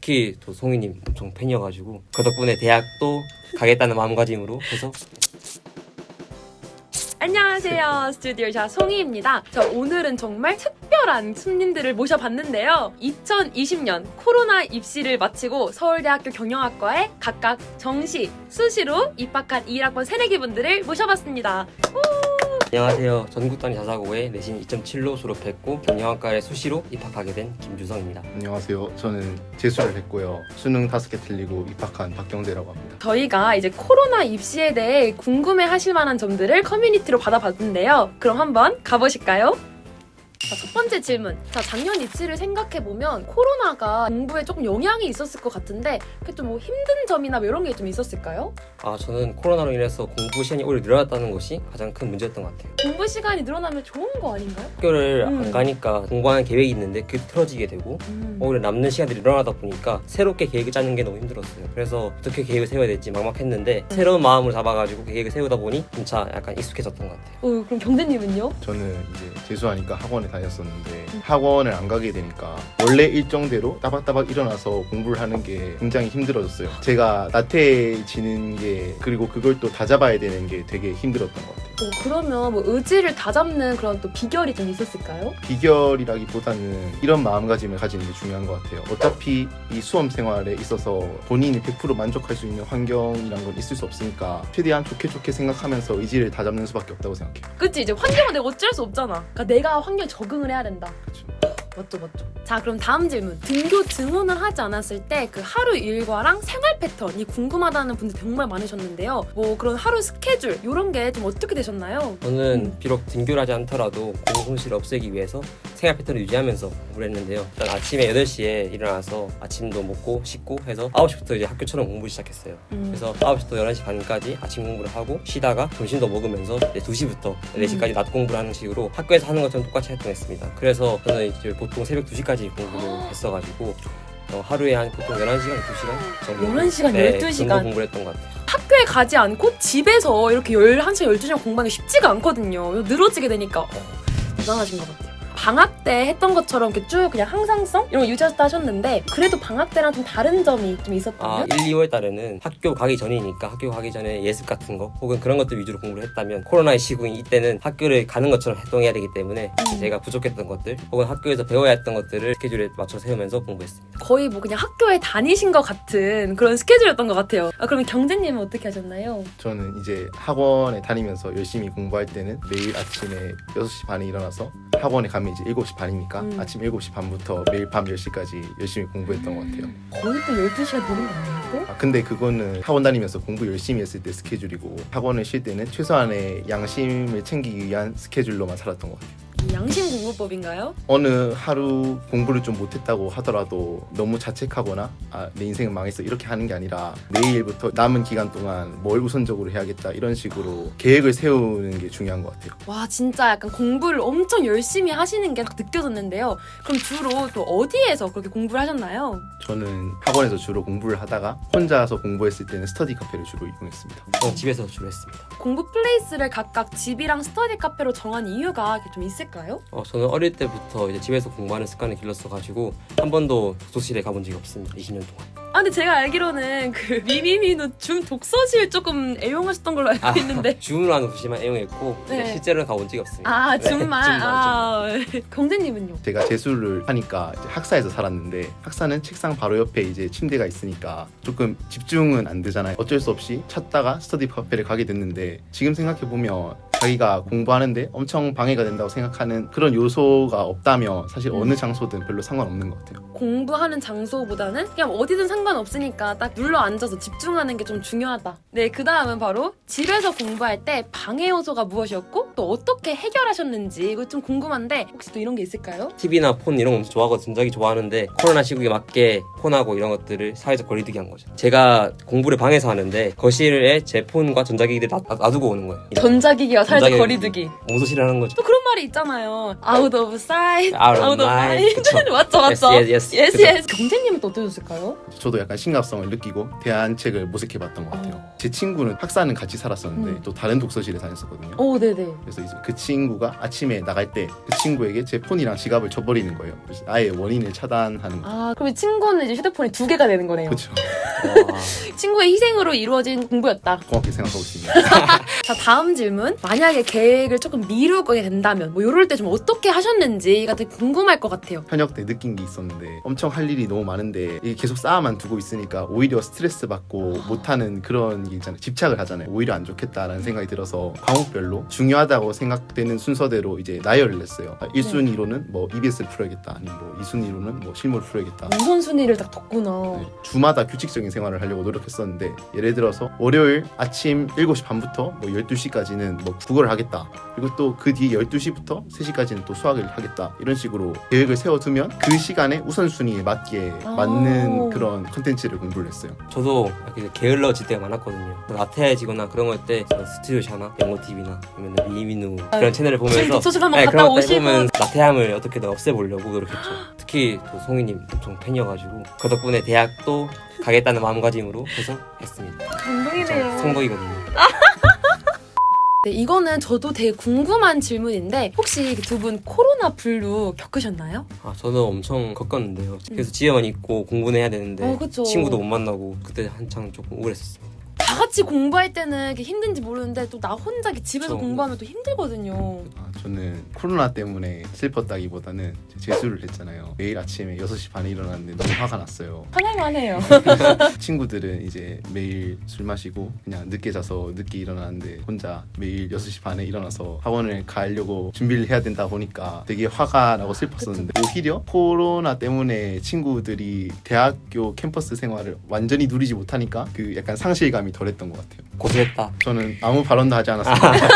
특히 또 송이님 엄청 팬이어가지고 그 덕분에 대학도 가겠다는 마음가짐으로 해서. 안녕하세요. 스튜디오샤 송이입니다. 자, 오늘은 정말 특별한 손님들을 모셔봤는데요. 2020년 코로나 입시를 마치고 서울대학교 경영학과에 각각 정시, 수시로 입학한 2학번 새내기분들을 모셔봤습니다. 안녕하세요. 전국단위 자사고에 내신 2.7로 졸업했고 경영학과에 수시로 입학하게 된 김주성입니다. 안녕하세요. 저는 재수를 했고요. 수능 5개 틀리고 입학한 박경대라고 합니다. 저희가 이제 코로나 입시에 대해 궁금해하실 만한 점들을 커뮤니티로 받아봤는데요. 그럼 한번 가보실까요? 자, 첫 번째 질문. 자, 작년 입시를 생각해보면 코로나가 공부에 조금 영향이 있었을 것 같은데 그게 좀 뭐 힘든 점이나 뭐 이런 게 좀 있었을까요? 저는 코로나로 인해서 공부 시간이 오히려 늘어났다는 것이 가장 큰 문제였던 것 같아요. 공부 시간이 늘어나면 좋은 거 아닌가요? 학교를 안 가니까 공부하는 계획이 있는데 그게 틀어지게 되고 오히려 남는 시간들이 늘어나다 보니까 새롭게 계획을 짜는 게 너무 힘들었어요. 그래서 어떻게 계획을 세워야 될지 막막했는데 새로운 마음을 잡아가지고 계획을 세우다 보니 점차 약간 익숙해졌던 것 같아요. 그럼 경대님은요? 저는 이제 재수하니까 학원에 다녔었는데 학원을 안 가게 되니까 원래 일정대로 따박따박 일어나서 공부를 하는 게 굉장히 힘들어졌어요. 제가 나태해지는 게 그리고 그걸 또 다잡아야 되는 게 되게 힘들었던 것 같아요. 그러면 뭐 의지를 다잡는 그런 또 비결이 좀 있었을까요? 비결이라기보다는 이런 마음가짐을 가지는 게 중요한 것 같아요. 어차피 이 수험 생활에 있어서 본인이 100% 만족할 수 있는 환경이란 건 있을 수 없으니까 최대한 좋게 생각하면서 의지를 다잡는 수밖에 없다고 생각해요. 그치, 이제 환경은 내가 어쩔 수 없잖아. 그러니까 내가 환경에 적응을 해야 된다. 그렇죠. 맞죠. 자, 그럼 다음 질문. 등교 증원을 하지 않았을 때 그 하루 일과랑 생활 패턴이 궁금하다는 분들 정말 많으셨는데요. 뭐 그런 하루 스케줄 이런 게 좀 어떻게 되셨나요? 저는 비록 등교를 하지 않더라도 공부 손실을 없애기 위해서 생활 패턴을 유지하면서 공부를 했는데요. 일단 아침에 8시에 일어나서 아침도 먹고 씻고 해서 9시부터 이제 학교처럼 공부를 시작했어요. 그래서 9시부터 11시 반까지 아침 공부를 하고 쉬다가 점심도 먹으면서 이제 2시부터 4시까지 낮 공부를 하는 식으로 학교에서 하는 것처럼 똑같이 활동했습니다. 그래서 저는 이제 보통 새벽 2시까지 공부를 했어가지고 하루에 한 보통 11시간, 2시간 정도 11시간, 12시간? 정도 공부를 했던 것 같아요. 학교에 가지 않고 집에서 이렇게 11시간, 12시간 공부하는 게 쉽지가 않거든요. 늘어지게 되니까 대단하신 것 같아요. 방학 때 했던 것처럼 이렇게 쭉 그냥 항상성 이런 거 유지하셨다 하셨는데 그래도 방학 때랑 좀 다른 점이 좀 있었다면? 1, 2월 달에는 학교 가기 전이니까 학교 가기 전에 예습 같은 거 혹은 그런 것들 위주로 공부를 했다면 코로나의 시국인 이때는 학교를 가는 것처럼 활동해야 되기 때문에 제가 부족했던 것들 혹은 학교에서 배워야 했던 것들을 스케줄에 맞춰 세우면서 공부했습니다. 거의 뭐 그냥 학교에 다니신 것 같은 그런 스케줄이었던 것 같아요. 그러면 경재님은 어떻게 하셨나요? 저는 이제 학원에 다니면서 열심히 공부할 때는 매일 아침에 6시 반에 일어나서 학원에 가면 이제 7시 반이니까 아침 7시 반부터 매일 밤 10시까지 열심히 공부했던 것 같아요. 거의 또 12시간 되는 거 아니에요? 근데 그거는 학원 다니면서 공부 열심히 했을 때 스케줄이고 학원을 쉴 때는 최소한의 양심을 챙기기 위한 스케줄로만 살았던 것 같아요. 양심 공부법인가요? 어느 하루 공부를 좀 못했다고 하더라도 너무 자책하거나 내 인생은 망했어 이렇게 하는 게 아니라 내일부터 남은 기간 동안 뭘 우선적으로 해야겠다 이런 식으로 계획을 세우는 게 중요한 것 같아요. 와, 진짜 약간 공부를 엄청 열심히 하시는 게 딱 느껴졌는데요. 그럼 주로 또 어디에서 그렇게 공부를 하셨나요? 저는 학원에서 주로 공부를 하다가 혼자서 공부했을 때는 스터디 카페를 주로 이용했습니다. 저는 집에서 주로 했습니다. 공부 플레이스를 각각 집이랑 스터디 카페로 정한 이유가 좀 있을까요? 저는 어릴 때부터 이제 집에서 공부하는 습관을 길렀어가지고 한 번도 독서실에 가본 적이 없습니다. 20년 동안. 근데 제가 알기로는 그 미미미누 줌 독서실 조금 애용하셨던 걸로 알고 있는데 줌으로 도시만 애용했고 네. 실제로는 가본 적이 없습니다. 줌만. 경재님은요? 제가 재수를 하니까 이제 학사에서 살았는데 학사는 책상 바로 옆에 이제 침대가 있으니까 조금 집중은 안 되잖아요. 어쩔 수 없이 찾다가 스터디 카페를 가게 됐는데 지금 생각해보면 자기가 공부하는데 엄청 방해가 된다고 생각하는 그런 요소가 없다면 사실 어느 장소든 별로 상관없는 것 같아요. 공부하는 장소보다는 그냥 어디든 상관없으니까 딱 눌러 앉아서 집중하는 게 좀 중요하다. 네, 그 다음은 바로 집에서 공부할 때 방해 요소가 무엇이었고 또 어떻게 해결하셨는지 이거 좀 궁금한데 혹시 또 이런 게 있을까요? TV나 폰 이런 거 엄청 좋아하고 전자기 좋아하는데 코로나 시국에 맞게 폰하고 이런 것들을 사회적 거리두기 한 거죠. 제가 공부를 방에서 하는데 거실에 제 폰과 전자기기를 놔두고 오는 거예요. 전자기기가 사회적 감정이 거리두기. 옹소시를 하는 거죠. 또 그런 말이 있잖아요. Out of sight, Out of out of mind. mind. 그쵸. 맞죠, 맞죠. Yes. yes, yes. 경제님은 또 어떠셨을까요? 저도 약간 심각성을 느끼고 대안책을 모색해봤던 것 같아요. 제 친구는 학사는 같이 살았었는데 또 다른 독서실에 다녔었거든요. 오, 네네. 그래서 이제 그 친구가 아침에 나갈 때 그 친구에게 제 폰이랑 지갑을 줘버리는 거예요. 그래서 아예 원인을 차단하는 거죠. 아, 그럼 친구는 이제 휴대폰이 2개가 되는 거네요. 그렇죠. 와. 친구의 희생으로 이루어진 공부였다. 고맙게 생각하고 있습니다. 자, 다음 질문. 만약에 계획을 조금 미루게 된다면 뭐 이럴 때 좀 어떻게 하셨는지가 되게 궁금할 것 같아요. 현역 때 느낀 게 있었는데 엄청 할 일이 너무 많은데 이게 계속 쌓아만 두고 있으니까 오히려 스트레스 받고 못하는 그런 게 있잖아요. 집착을 하잖아요. 오히려 안 좋겠다라는 생각이 들어서 과목별로 중요하다고 생각되는 순서대로 이제 나열을 냈어요. 1순위로는 뭐 EBS를 풀어야겠다. 아니면 뭐 2순위로는 뭐 실무를 풀어야겠다. 우선순위를 딱 뒀구나. 네, 주마다 규칙적인 생활을 하려고 노력했었는데 예를 들어서 월요일 아침 7시 반부터 뭐 12시까지는 뭐 국어를 하겠다. 그리고 또 그 뒤 12시부터 3시까지는 또 수학을 하겠다. 이런 식으로 계획을 세워두면 그 시간에 우선순위에 맞게 맞는 그런 컨텐츠를 공부를 했어요. 저도 이렇게 게을러질 때가 많았거든요. 나태해지거나 그런 걸 때 스튜디오 샤나, 영어TV나 아니면 미미누 그런 채널을 보면서 독서실 한번 네, 갔다 그런 거 오시고. 보면 나태함을 어떻게든 없애보려고 노력했죠. 특히 또 송이님 엄청 팬이어가지고 그 덕분에 대학도 가겠다는 마음가짐으로 해서 했습니다. 감동이네요. 성덕이거든요. 네, 이거는 저도 되게 궁금한 질문인데 혹시 두 분 코로나 블루 겪으셨나요? 저는 엄청 겪었는데요. 그래서 집에만 있고 공부는 해야 되는데 그쵸. 친구도 못 만나고 그때 한창 조금 우울했었습니다. 다 같이 공부할 때는 이게 힘든지 모르는데 또 나 혼자 이렇게 집에서 그쵸. 공부하면 또 힘들거든요. 저는 코로나 때문에 슬펐다기보다는 재수를 했잖아요. 매일 아침에 6시 반에 일어났는데 너무 화가 났어요. 화날만해요. 친구들은 이제 매일 술 마시고 그냥 늦게 자서 늦게 일어나는데 혼자 매일 6시 반에 일어나서 학원을 가려고 준비를 해야 된다 보니까 되게 화가 나고 슬펐었는데 오히려 코로나 때문에 친구들이 대학교 캠퍼스 생활을 완전히 누리지 못하니까 그 약간 상실감이 덜했던 것 같아요. 고생했다. 저는 아무 발언도 하지 않았습니다.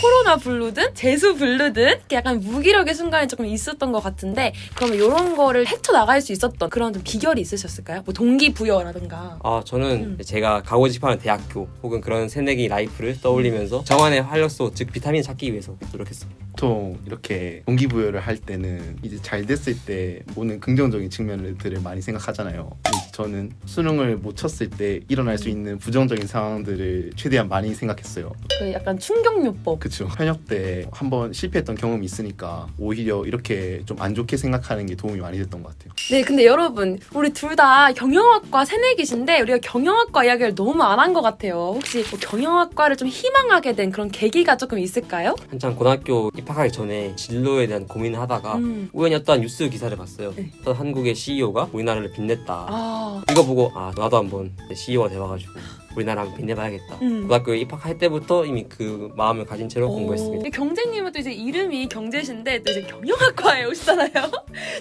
코로나 블루든 재수 블루든 이렇게 약간 무기력의 순간이 조금 있었던 것 같은데 그러면 이런 거를 헤쳐나갈 수 있었던 그런 좀 비결이 있으셨을까요? 뭐 동기부여라든가. 저는 제가 가고 싶어하는 대학교 혹은 그런 새내기 라이프를 떠올리면서 저만의 활력소 즉 비타민 찾기 위해서 노력했습니다. 보통 이렇게 동기부여를 할 때는 이제 잘 됐을 때 오는 긍정적인 측면들을 많이 생각하잖아요. 근데 저는 수능을 못 쳤을 때 일어날 수 있는 부정적인 상황들을 최대한 많이 생각했어요. 그 약간 충격요법. 그쵸. 현역 때 한번 실패했던 경험이 있으니까 오히려 이렇게 좀 안 좋게 생각하는 게 도움이 많이 됐던 것 같아요. 네, 근데 여러분 우리 둘 다 경영학과 새내기신데 우리가 경영학과 이야기를 너무 안 한 것 같아요. 혹시 뭐 경영학과를 좀 희망하게 된 그런 계기가 조금 있을까요? 한창 고등학교 입학하기 전에 진로에 대한 고민을 하다가 우연히 어떤 뉴스 기사를 봤어요. 네. 어떤 한국의 CEO가 우리나라를 빛냈다. 아, 이거 보고 나도 한번 CEO가 돼봐가지고 우리나라 한번 빛내봐야겠다. 고등학교에 입학할 때부터 이미 그 마음을 가진 채로 공부했습니다. 경제님은 또 이제 이름이 경제신데 또 이제 경영학과에 오시잖아요.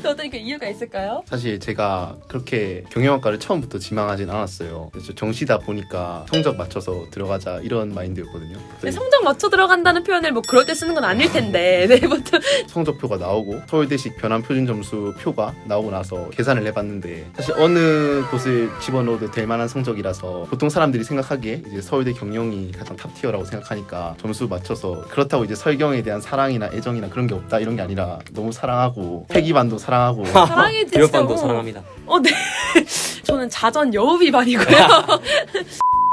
또 어떤 그 이유가 있을까요? 사실 제가 그렇게 경영학과를 처음부터 지망하진 않았어요. 그래서 정시다 보니까 성적 맞춰서 들어가자 이런 마인드였거든요. 네, 성적 맞춰 들어간다는 표현을 뭐 그럴 때 쓰는 건 아닐 텐데. 네, 보통. 성적표가 나오고 서울대식 변환 표준 점수 표가 나오고 나서 계산을 해봤는데 사실 어느 곳을 집어넣어도 될 만한 성적이라서 보통 사람들이 생각하기에 이제 서울대 경영이 가장 탑티어라고 생각하니까 점수 맞춰서 그렇다고 이제 설경에 대한 사랑이나 애정이나 그런 게 없다 이런 게 아니라 너무 사랑하고 회기반도 사랑하고 사랑이 진짜. 교육반도 사랑합니다. 네. 저는 자전 여우비반이고요.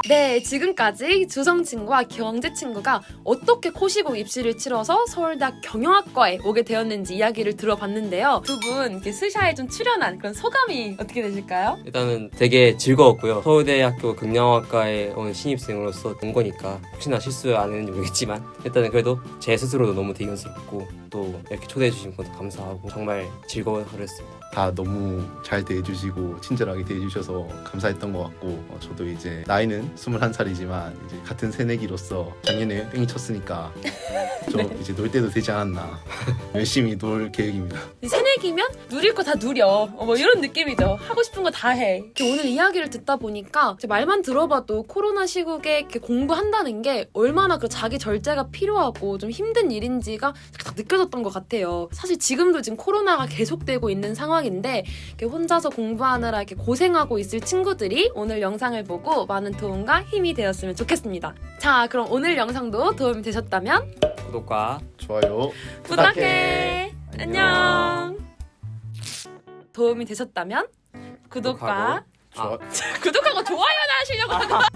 네, 지금까지 주성친구와 경제친구가 어떻게 코시국 입시를 치러서 서울대학 경영학과에 오게 되었는지 이야기를 들어봤는데요. 두 분 이렇게 스샤에 좀 출연한 그런 소감이 어떻게 되실까요? 일단은 되게 즐거웠고요. 서울대학교 경영학과에 온 신입생으로서 온 거니까 혹시나 실수 안 했는지 모르겠지만 일단은 그래도 제 스스로도 너무 대견스럽고 또 이렇게 초대해 주신 것도 감사하고 정말 즐거운 하루였습니다. 다 너무 잘 대해주시고 친절하게 대해주셔서 감사했던 것 같고 저도 이제 나이는 21살이지만 이제 같은 새내기로서 작년에 뺑이 쳤으니까 좀 이제 놀 때도 되지 않았나. 열심히 놀 계획입니다. 새내기면 누릴 거 다 누려. 뭐 이런 느낌이죠. 하고 싶은 거 다 해. 이렇게 오늘 이야기를 듣다 보니까 이제 말만 들어봐도 코로나 시국에 이렇게 공부한다는 게 얼마나 그 자기 절제가 필요하고 좀 힘든 일인지가 딱 느껴졌던 것 같아요. 사실 지금도 지금 코로나가 계속되고 있는 상황인데 이렇게 혼자서 공부하느라 이렇게 고생하고 있을 친구들이 오늘 영상을 보고 많은 도움과 응원과 힘이 되었으면 좋겠습니다. 자, 그럼 오늘 영상도 도움이 되셨다면 구독과 좋아요. 부탁해. 안녕. 도움이 되셨다면 구독과 좋아. 구독하고 좋아요나 하시려고 하는